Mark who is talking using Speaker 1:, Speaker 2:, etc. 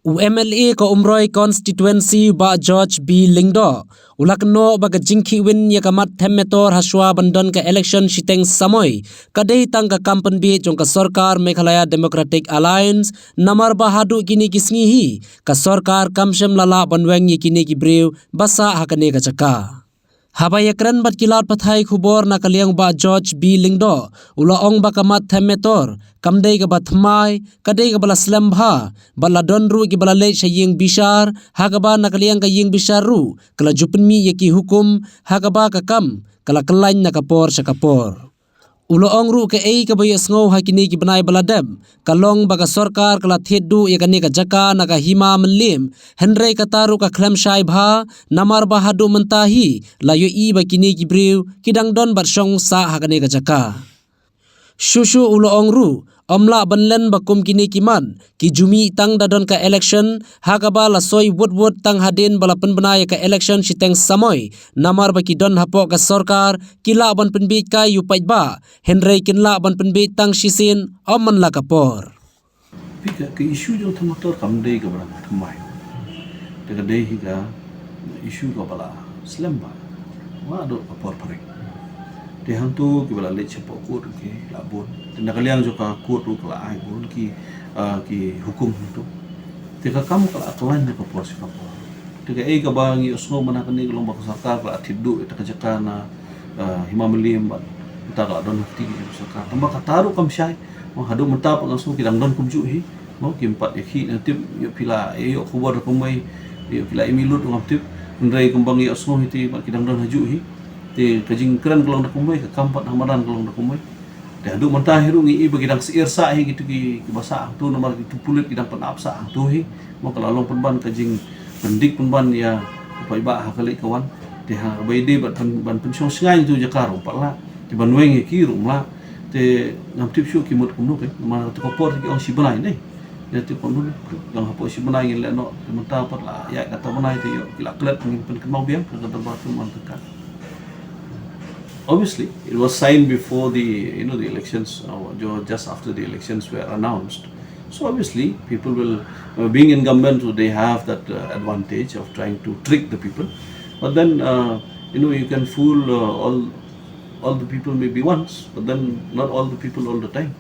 Speaker 1: UMLA ko umroy constituency ba George B. Lingdo ulakno baga jingki win ya kamat themmetor haswa bandon ka election shiteng samoy kadai tang ka kampan bi jong ka sarkar Meghalaya Democratic Alliance namar bahadu kini kisngi hi ka sarkar kamshem lala banweng ye kini ki brew basa hakane ka chaka Habayakran bat kilat pathai khubor na kaliang ba George B. Lingdo ulaong ba kamat themmetor kamdei ka bathmai kadei ka bala slambha bala donru ki bala le saying bishar hagaba na kaliang ka ying bisharu kala jupenmi yaki hukum hagaba ka kam kala kelain na kapor sakapor Uloong ru ke ei ka bayas ngau hakini ki banai baladem kalong baga sarkar kala thedu ya kani ka jaka na ka hima menlim henrei ka taru ka klem shai bha namar bahadu mentahi layo i bakini ki brew kidang don barsong sa hakani ka jaka Shushu uloong ru omla banlen bakum kini kiman ki jumi tang dadon ka election hakaba la soi wot tang hadin balapan benaya ka election siteng samoy namar baki don hapo ka sarkar kila ban penbit ka yupai ba henrei kinla ban penbit tang shisin oman la kapor
Speaker 2: Pika ke isu jo thamator kamdei ka bra thamai te ka dei hi ka isu ka bala slamba wa do kapor parek te hantu ki bala le chepo kur ki labon te nakaliang jo ka kur ru kala ai bun ki hukum tu te ka kamu kala atlan na kapor si kapor te ka ei ka bangi osno mana kani long ba sarkar kala tiddu eta ka jakana himamelim ba ta kala don hati ki sarkar tamba ka taru kam syai mo hadu menta pangasu ki dang don kumju hi mo ki empat yakhi tip yo pila yo khubor kumai yo pila emilut ngam tip ndrai kembang yo osno hiti ba ki dang don haju hi te kajing keren kalong nak kumai ke kampat hamadan kalong nak kumai te adu mentah hiru ngi bagi dang seir sa hi gitu ki basa tu nomor itu pulit ki dang pen apsa tu hi mo kalalong penban kajing pendik penban ya pai ba hakali kawan te ha baide ban pensiong sengai tu jakaro pala te banweng ki rum la te ngam tip syu ki mut kumnu ke ma to kopor ki on si banai nei ya tip kumnu lang hapo si banai ngi le no mentah pat la ya kata banai te yo ki la klet ngi pen kemau biang ka tempat tu man tekan Obviously, it was signed before the the elections, just after the elections were announced. So obviously, people will, being incumbent, they have that advantage of trying to trick the people. But then, you can fool all the people maybe once, but then not all the people all the time.